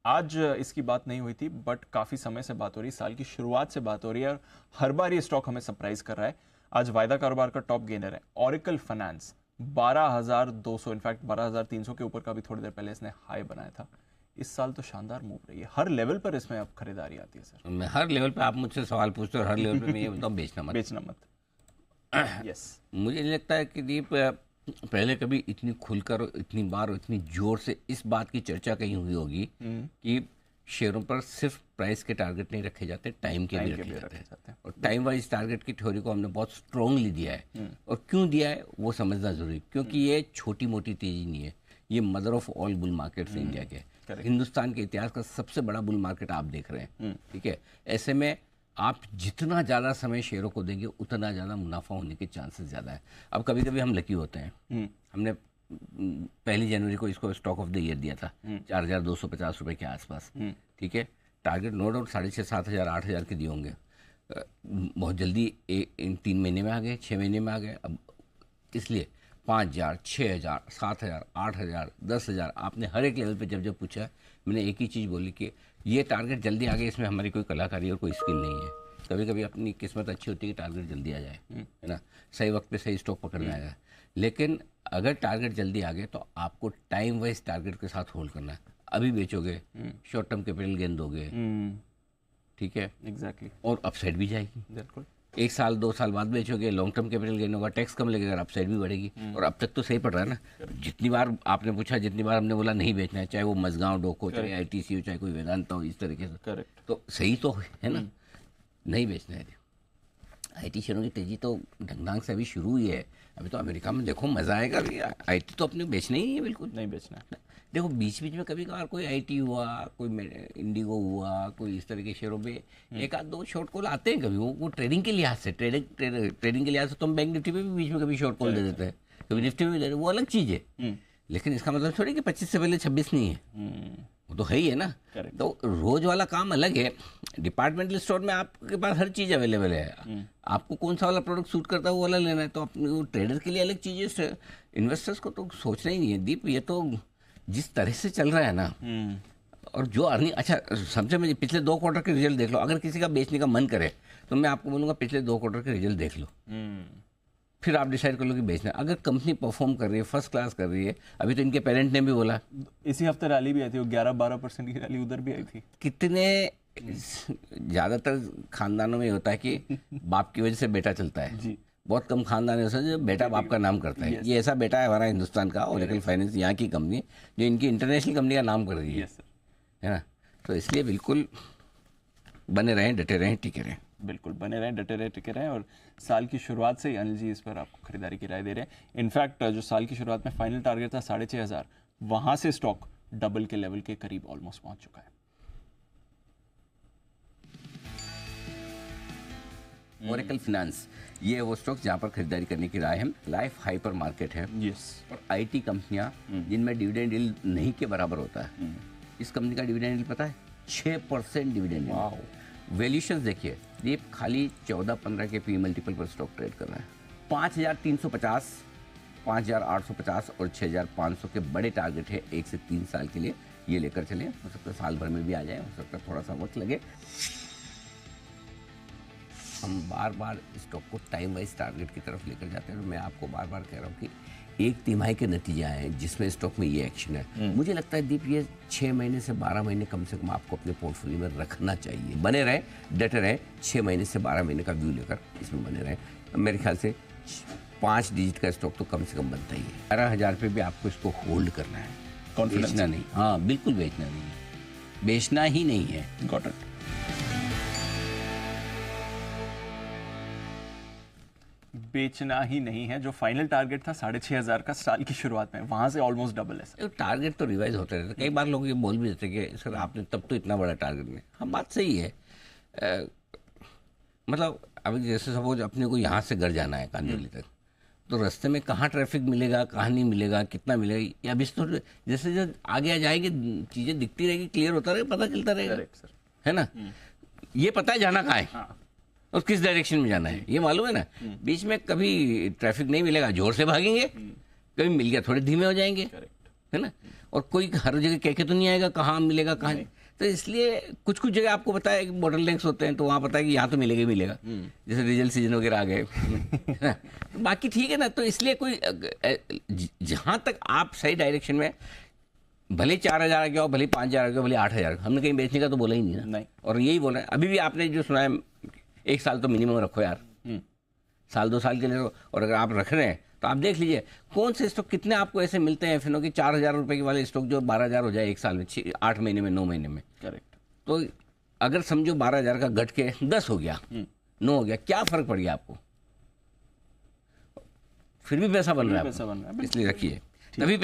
आज इसकी बात नहीं हुई थी, बट काफी समय से बात हो रही है, साल की शुरुआत से बात हो रही है और हर बार ये स्टॉक हमें सरप्राइज कर रहा है। आज वायदा कारोबार का टॉप गेनर है ओरेकल फाइनेंस, 12,200, इनफैक्ट 12,300 के ऊपर का भी थोड़ी देर पहले इसने हाई बनाया था। इस साल तो शानदार मूव रही है, हर लेवल पर इसमें अब खरीदारी आती है सर। मैं हर लेवल पे, आप मुझसे सवाल पूछते हो, हर लेवल पे मैं ये बताऊँ बेचना मत। बेचना मत। यस। मुझे नहीं लगता है कि दीप पहले कभी इतनी खुलकर, इतनी बार, इतनी जोर से इस बात की चर्चा कहीं हुई होगी कि शेयरों पर सिर्फ प्राइस के टारगेट नहीं रखे जाते, टाइम के भी रखे जाते हैं। और टाइम वाइज टारगेट की थ्योरी को हमने बहुत स्ट्रांगली दिया है। और क्यों दिया है वो समझना जरूरी, क्योंकि ये छोटी मोटी तेजी नहीं है, ये mother of all bull market India के, हिंदुस्तान के इतिहास का सबसे बड़ा बुल मार्केट आप देख रहे हैं। ठीक है, ऐसे में आप जितना ज़्यादा समय शेयरों को देंगे उतना ज़्यादा मुनाफा होने के चांसेस ज़्यादा है। अब कभी कभी हम लकी होते हैं, हमने 1 जनवरी को इसको स्टॉक ऑफ द ईयर दिया था 4,250 रुपये के आसपास। ठीक है, टारगेट नो डाउट 6,500, 7,000, 8,000 के दिए होंगे। बहुत जल्दी इन 3 महीने में आ गए, 6 महीने में आ गए। अब इसलिए 5,000, 6,000, 7,000, 8,000, 10,000, आपने हर एक लेवल पे जब जब पूछा, मैंने एक ही चीज़ बोली कि ये टारगेट जल्दी आ गए, इसमें हमारी कोई कलाकारी और कोई स्किल नहीं है। कभी कभी अपनी किस्मत अच्छी होती है कि टारगेट जल्दी आ जाए, है ना, सही वक्त पे सही स्टॉक पकड़ना आएगा। लेकिन अगर टारगेट जल्दी आ गए तो आपको टाइम वाइज टारगेट के साथ होल्ड करना है। अभी बेचोगे, शॉर्ट टर्म कैपिटल गेन दोगे, ठीक है, एग्जैक्टली, और अपसाइड भी जाएगी। बिल्कुल। 1 साल 2 साल बाद बेचोगे, लॉन्ग टर्म कैपिटल गेन होगा, टैक्स कम लगेगा, अपसाइड भी बढ़ेगी। और अब तक तो सही पड़ रहा है ना। जितनी बार आपने पूछा, जितनी बार हमने बोला नहीं बेचना है, चाहे वो मजगांव डोको, चाहे आईटीसी हो, चाहे कोई वेदांता हो, इस तरीके से, करेक्ट, तो सही तो है ना, नहीं बेचना है। आईटी शेयरों की तेजी तो ढंगढांग से अभी शुरू हुई है। अभी तो अमेरिका में देखो मजा आएगा, अभी आईटी तो अपने बेचना ही नहीं है, बिल्कुल नहीं बेचना है। देखो बीच बीच में कभी कभार कोई आईटी हुआ, कोई इंडिगो हुआ, कोई इस तरह के शेयरों में एक आध दो शॉर्ट कॉल आते हैं कभी, वो ट्रेडिंग के लिहाज से, ट्रेडिंग के लिहाज से तो हम बैंक निफ्टी पे भी बीच में कभी शॉर्ट कॉल दे देते हैं, कभी निफ्टी में भी दे देते हैं, वो अलग चीज़ है। लेकिन इसका मतलब थोड़ी कि 25 से पहले 26 नहीं है, वो तो है ही है ना। तो रोज वाला काम अलग है। डिपार्टमेंटल स्टोर में आपके पास हर चीज़ अवेलेबल है, आपको कौन सा वाला प्रोडक्ट सूट करता है वो वाला लेना है। तो अपने ट्रेडर के लिए अलग चीज़ें, इन्वेस्टर्स को तो सोचना ही नहीं है। दीप ये तो जिस तरह से चल रहा है ना, और जो अर्निंग, अच्छा समझे, मुझे पिछले 2 क्वार्टर के रिजल्ट देख लो। अगर किसी का बेचने का मन करे तो मैं आपको बोलूँगा पिछले 2 क्वार्टर के रिजल्ट देख लो, फिर आप डिसाइड कर लो कि बेचना। अगर कंपनी परफॉर्म कर रही है, फर्स्ट क्लास कर रही है, अभी तो इनके पेरेंट ने भी बोला, इसी हफ्ते रैली भी आई थी, वो 11-12% की रैली उधर भी आई थी। कितने ज़्यादातर खानदानों में होता है कि बाप की वजह से बेटा चलता है जी। बहुत कम खानदान है जो बेटा बाप का नाम करता है। ये ऐसा बेटा है हमारा हिंदुस्तान का, ओरेकल फाइनेंस यहाँ की कंपनी जो इनकी इंटरनेशनल कंपनी का नाम कर रही है, है ना। तो इसलिए बिल्कुल बने रहें, डटे रहें, टिके रहें। बिल्कुल बने रहें, डटे रहें, टिके रहें। और साल की शुरुआत से ही अनिल जी इस पर आपको खरीदारी की राय दे रहे हैं। इनफैक्ट जो साल की शुरुआत में फाइनल टारगेट था 6,500, वहां से स्टॉक डबल के लेवल के करीब ऑलमोस्ट पहुंच चुका है। ओरेकल फाइनेंस ये वो स्टॉक जहाँ पर खरीदारी करने की राय है। लाइफ हाइपर मार्केट है, यस, और आईटी कंपनियां जिनमें डिविडेंड यील्ड नहीं के बराबर होता है। इस कंपनी का डिविडेंड यील्ड पता है 6% डिविडेंड। वैल्यूएशन देखिए, ये खाली 14-15 के पी मल्टीपल पर स्टॉक ट्रेड कर रहा है। 5,350, 5,850 और 6,500 के बड़े टारगेट है 1 से 3 साल के लिए। ये लेकर चलें, हो सकता है साल भर में भी आ जाए, हो सकता है थोड़ा सा वक्त लगे। हम बार बार स्टॉक को टाइम वाइज टारगेट की तरफ लेकर जाते हैं। मैं आपको बार बार कह रहा हूँ कि 1 तिमाही के नतीजे आए हैं जिसमें स्टॉक में ये एक्शन है। मुझे लगता है दीप ये 6 महीने से 12 महीने कम से कम आपको अपने पोर्टफोलियो में रखना चाहिए। बने रहें, डटे रहें, 6 महीने से 12 महीने का व्यू लेकर इसमें बने रहें। मेरे ख्याल से 5 डिजिट का स्टॉक तो कम से कम बनता ही है। 11,000 पे भी आपको इसको होल्ड करना है, बेचना नहीं। हाँ बिल्कुल बेचना नहीं है, बेचना ही नहीं है। Got it. बेचना ही नहीं है। जो फाइनल टारगेट था 6,500 का साल की शुरुआत में, वहां से ऑलमोस्ट डबल है सर। टारगेट तो रिवाइज होते रहते, कई बार लोग ये बोल भी देते कि सर आपने तब तो इतना बड़ा टारगेट नहीं। हाँ बात सही है। मतलब अभी जैसे सपोज अपने को यहाँ से घर जाना है कांदिवली तक, तो रास्ते में कहाँ ट्रैफिक मिलेगा, कहाँ नहीं मिलेगा, कितना मिलेगा, या अभी तो जैसे जब आगे जाएंगे चीज़ें दिखती रहेगी, क्लियर होता रहेगा, पता चलता रहेगा, है ना। ये पता है जाना कहाँ है और किस डायरेक्शन में जाना है, ये मालूम है ना। बीच में कभी ट्रैफिक नहीं मिलेगा, जोर से भागेंगे, कभी मिल गया थोड़े धीमे हो जाएंगे, है ना। और कोई हर जगह कह के तो नहीं आएगा कहाँ मिलेगा कहाँ नहीं। तो इसलिए कुछ कुछ जगह आपको पता है कि बॉटल नेक्स होते हैं, तो वहाँ पता है कि यहाँ तो मिलेगा ही मिलेगा, जैसे रिजल्ट सीजन वगैरह आ गए। बाकी ठीक है ना। तो इसलिए कोई जहाँ तक आप सही डायरेक्शन में, भले 4,000 के हो, भले 5,000 के हो, भले 8,000, हमने कहीं बेचने का तो बोला ही नहीं ना। नहीं। और यही बोला है अभी भी आपने जो सुना है, 1 साल तो मिनिमम रखो यार, साल 2 साल के लिए। और अगर आप रख रहे हैं तो आप देख लीजिए कौन से स्टॉक, कितने आपको ऐसे मिलते हैं एफएनओ के 4,000 रुपए के वाले स्टॉक जो 12,000 हो जाए 1 साल में, 8 महीने में, 9 महीने में। करेक्ट। तो अगर समझो 12,000 का घट के 10 हो गया, 9 हो गया, क्या फर्क पड़ गया आपको? फिर भी पैसा बन रहा है, पैसा बन रहा है, इसलिए रखिए, तभी पैसा